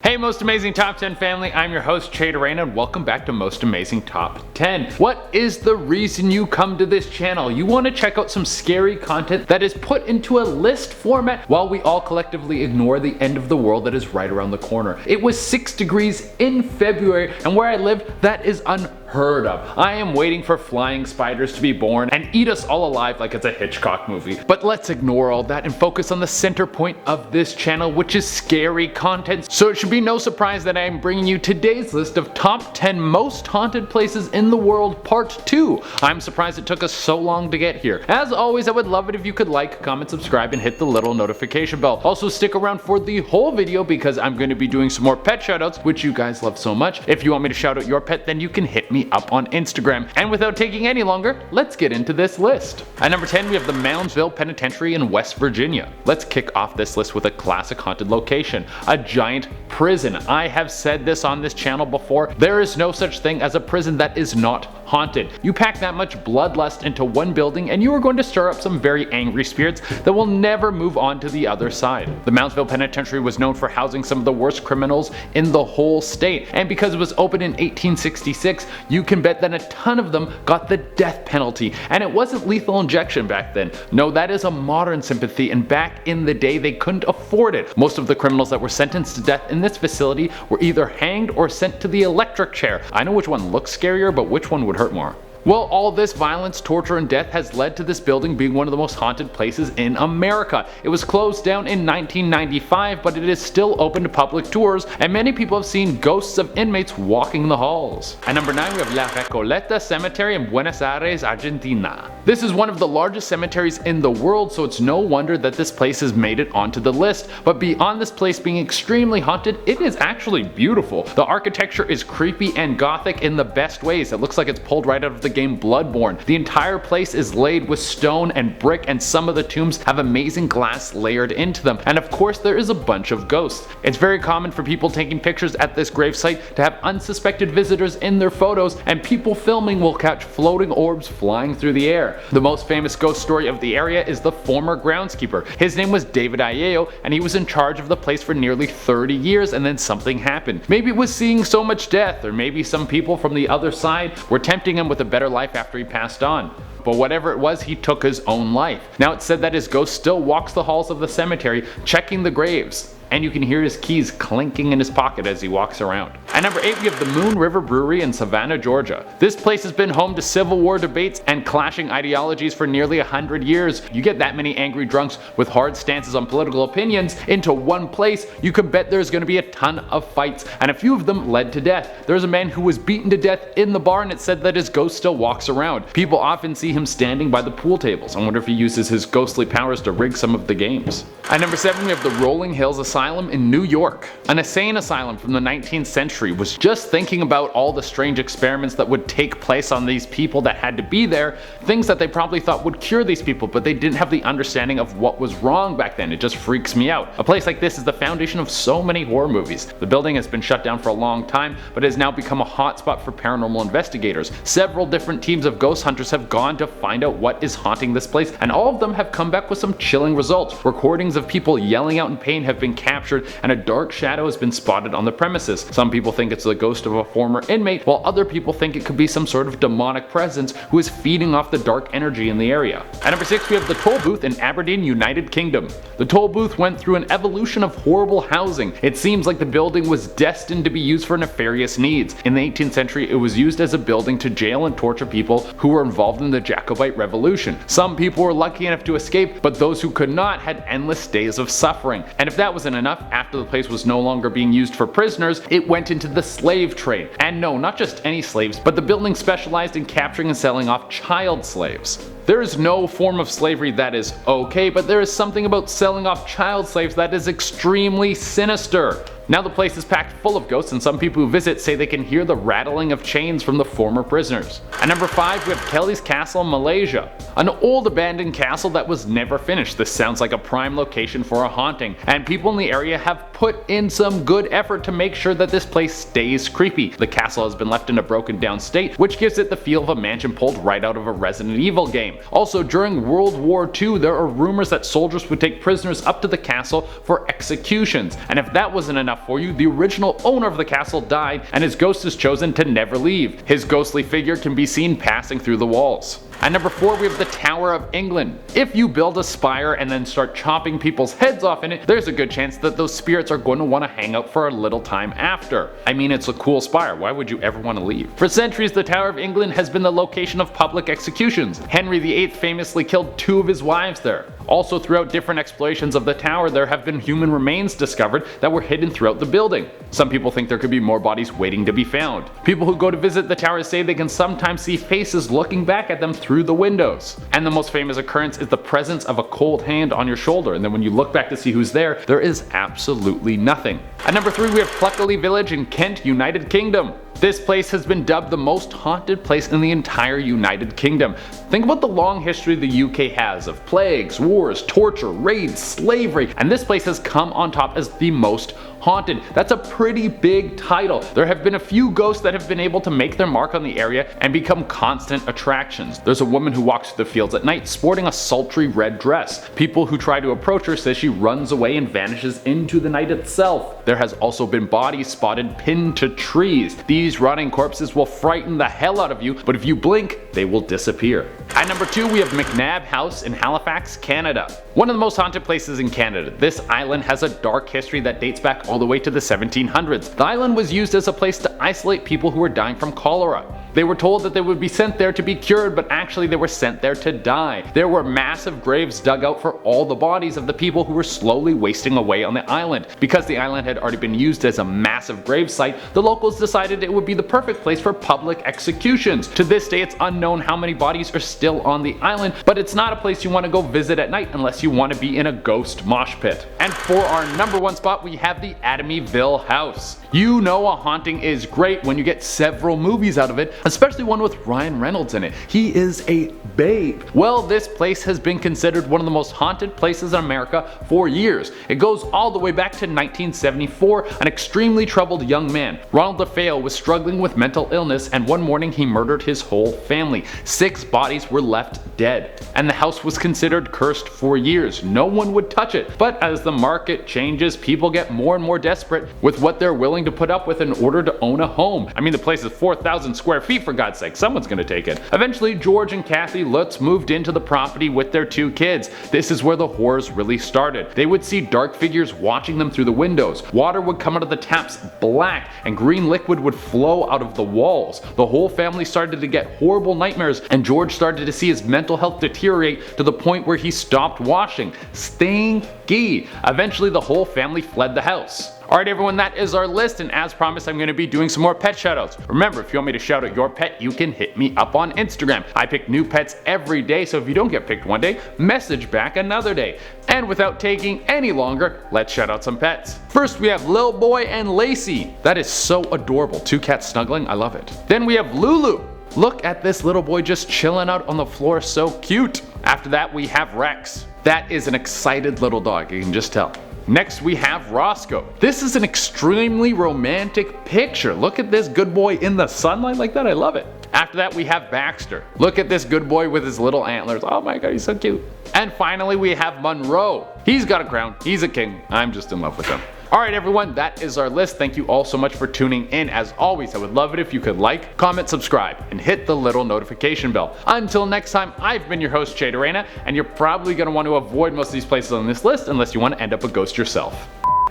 Hey Most Amazing Top 10 family, I'm your host Che Dorena and welcome back to Most Amazing Top 10. What is the reason you come to this channel? You want to check out some scary content that is put into a list format while we all collectively ignore the end of the world that is right around the corner. It was 6 degrees in February and where I live that is unheard of. I am waiting for flying spiders to be born and eat us all alive like it's a Hitchcock movie. But let's ignore all that and focus on the center point of this channel, which is scary content. So it should be no surprise that I am bringing you today's list of top 10 most haunted places in the world part 2. I'm surprised it took us so long to get here. As always, I would love it if you could like, comment, subscribe, and hit the little notification bell. Also stick around for the whole video because I'm going to be doing some more pet shoutouts, which you guys love so much. If you want me to shout out your pet, then you can hit me up on Instagram. And without taking any longer, let's get into this list. At number 10, we have the Moundsville Penitentiary in West Virginia. Let's kick off this list with a classic haunted location, a giant prison. I have said this on this channel before, there is no such thing as a prison that is not haunted. You pack that much bloodlust into one building and you are going to stir up some very angry spirits that will never move on to the other side. The Moundsville Penitentiary was known for housing some of the worst criminals in the whole state, and because it was opened in 1866, you can bet that a ton of them got the death penalty, and it wasn't lethal injection back then. No, that is a modern sympathy, and back in the day they couldn't afford it. Most of the criminals that were sentenced to death in this facility were either hanged or sent to the electric chair. I know which one looks scarier, but which one would hurt more? Well, all this violence, torture, and death has led to this building being one of the most haunted places in America. It was closed down in 1995, but it is still open to public tours, and many people have seen ghosts of inmates walking the halls. At number 9, we have La Plata Cemetery in Buenos Aires, Argentina. This is one of the largest cemeteries in the world, so it's no wonder that this place has made it onto the list. But beyond this place being extremely haunted, it is actually beautiful. The architecture is creepy and gothic in the best ways. It looks like it's pulled right out of the game Bloodborne. The entire place is laid with stone and brick, and some of the tombs have amazing glass layered into them. And of course there is a bunch of ghosts. It's very common for people taking pictures at this gravesite to have unsuspected visitors in their photos, and people filming will catch floating orbs flying through the air. The most famous ghost story of the area is the former groundskeeper. His name was David Aiello, and he was in charge of the place for nearly 30 years, and then something happened. Maybe it was seeing so much death, or maybe some people from the other side were tempting him with a better life after he passed on. But whatever it was, he took his own life. Now it's said that his ghost still walks the halls of the cemetery, checking the graves, and you can hear his keys clinking in his pocket as he walks around. At number 8, we have the Moon River Brewery in Savannah, Georgia. This place has been home to Civil War debates and clashing ideologies for nearly 100 years. You get that many angry drunks with hard stances on political opinions into one place, you can bet there's going to be a ton of fights, and a few of them led to death. There's a man who was beaten to death in the bar, and it's said that his ghost still walks around. People often see him standing by the pool tables. I wonder if he uses his ghostly powers to rig some of the games. At number 7, we have the Rolling Hills Asylum in New York. An insane asylum from the 19th century was just thinking about all the strange experiments that would take place on these people that had to be there, things that they probably thought would cure these people, but they didn't have the understanding of what was wrong back then. It just freaks me out. A place like this is the foundation of so many horror movies. The building has been shut down for a long time, but it has now become a hotspot for paranormal investigators. Several different teams of ghost hunters have gone to find out what is haunting this place, and all of them have come back with some chilling results. Recordings of people yelling out in pain have been captured, and a dark shadow has been spotted on the premises. Some people think it's the ghost of a former inmate, while other people think it could be some sort of demonic presence who is feeding off the dark energy in the area. At number 6, we have the toll booth in Aberdeen, United Kingdom. The toll booth went through an evolution of horrible housing. It seems like the building was destined to be used for nefarious needs. In the 18th century, it was used as a building to jail and torture people who were involved in the Jacobite Revolution. Some people were lucky enough to escape, but those who could not had endless days of suffering. And if that wasn't enough, after the place was no longer being used for prisoners, it went into the slave trade. And no, not just any slaves, but the building specialized in capturing and selling off child slaves. There is no form of slavery that is okay, but there is something about selling off child slaves that is extremely sinister. Now the place is packed full of ghosts, and some people who visit say they can hear the rattling of chains from the former prisoners. At number 5, we have Kelly's Castle in Malaysia. An old abandoned castle that was never finished. This sounds like a prime location for a haunting, and people in the area have put in some good effort to make sure that this place stays creepy. The castle has been left in a broken down state, which gives it the feel of a mansion pulled right out of a Resident Evil game. Also, during World War II, there are rumors that soldiers would take prisoners up to the castle for executions, and if that wasn't enough enough for you, the original owner of the castle died and his ghost is chosen to never leave. His ghostly figure can be seen passing through the walls. At number 4 we have the Tower of England. If you build a spire and then start chopping people's heads off in it, there's a good chance that those spirits are going to want to hang out for a little time after. I mean, it's a cool spire, why would you ever want to leave? For centuries the Tower of England has been the location of public executions. Henry VIII famously killed 2 of his wives there. Also, throughout different explorations of the tower, there have been human remains discovered that were hidden throughout the building. Some people think there could be more bodies waiting to be found. People who go to visit the tower say they can sometimes see faces looking back at them through the windows. And the most famous occurrence is the presence of a cold hand on your shoulder, and then when you look back to see who's there, there is absolutely nothing. At number 3 we have Fluffily Village in Kent, United Kingdom. This place has been dubbed the most haunted place in the entire United Kingdom. Think about the long history the UK has of plagues, wars, torture, raids, slavery, and this place has come on top as the most haunted. That's a pretty big title. There have been a few ghosts that have been able to make their mark on the area and become constant attractions. There's a woman who walks through the fields at night sporting a sultry red dress. People who try to approach her say she runs away and vanishes into the night itself. There has also been bodies spotted pinned to trees. These rotting corpses will frighten the hell out of you, but if you blink, they will disappear. At number 2 we have McNab House in Halifax, Canada. One of the most haunted places in Canada. This island has a dark history that dates back all the way to the 1700s. The island was used as a place to isolate people who were dying from cholera. They were told that they would be sent there to be cured, but actually they were sent there to die. There were massive graves dug out for all the bodies of the people who were slowly wasting away on the island. Because the island had already been used as a massive grave site, the locals decided it would be the perfect place for public executions. To this day it's unknown how many bodies are still on the island, but it's not a place you want to go visit at night unless you want to be in a ghost mosh pit. And for our number 1 spot we have the Amityville House. You know a haunting is great when you get several movies out of it, especially one with Ryan Reynolds in it. He is a babe. Well, this place has been considered one of the most haunted places in America for years. It goes all the way back to 1974. An extremely troubled young man, Ronald DeFeo, was struggling with mental illness and one morning he murdered his whole family. 6 bodies were left dead. And the house was considered cursed for years. No one would touch it. But as the market changes, people get more and more desperate with what they're willing to put up with in order to own a home. I mean, the place is 4,000 square feet for God's sake, someone's gonna take it. Eventually, George and Kathy Lutz moved into the property with their 2 kids. This is where the horrors really started. They would see dark figures watching them through the windows. Water would come out of the taps black and green liquid would flow out of the walls. The whole family started to get horrible nightmares and George started to see his mental health deteriorate to the point where he stopped washing. Stinky. Eventually, the whole family fled the house. Alright everyone, that is our list, and as promised I'm going to be doing some more pet shoutouts. Remember, if you want me to shout out your pet, you can hit me up on Instagram. I pick new pets every day, so if you don't get picked one day, message back another day. And without taking any longer, let's shout out some pets. First we have Lil Boy and Lacey. That is so adorable. 2 cats snuggling, I love it. Then we have Lulu. Look at this little boy just chilling out on the floor, so cute. After that we have Rex. That is an excited little dog, you can just tell. Next we have Roscoe. This is an extremely romantic picture. Look at this good boy in the sunlight like that, I love it. After that we have Baxter. Look at this good boy with his little antlers. Oh my god, he's so cute. And finally we have Monroe. He's got a crown, he's a king. I'm just in love with him. Alright everyone, that is our list. Thank you all so much for tuning in. As always, I would love it if you could like, comment, subscribe, and hit the little notification bell. Until next time, I've been your host, Jay Dorena, and you're probably going to want to avoid most of these places on this list unless you want to end up a ghost yourself.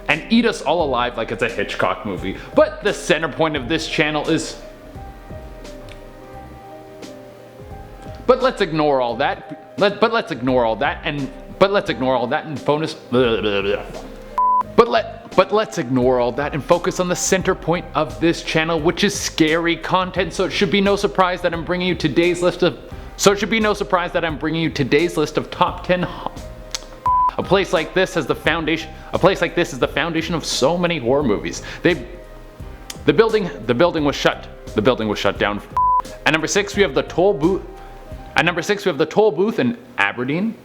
And eat us all alive like it's a Hitchcock movie. But the center point of this channel is... But let's ignore all that. But let's ignore all that and bonus... But let's ignore all that and focus on the center point of this channel, which is scary content. So it should be no surprise that I'm bringing you today's list of top 10. A place like this is the foundation of so many horror movies. The building was shut down. At number 6 we have the toll booth. In Aberdeen.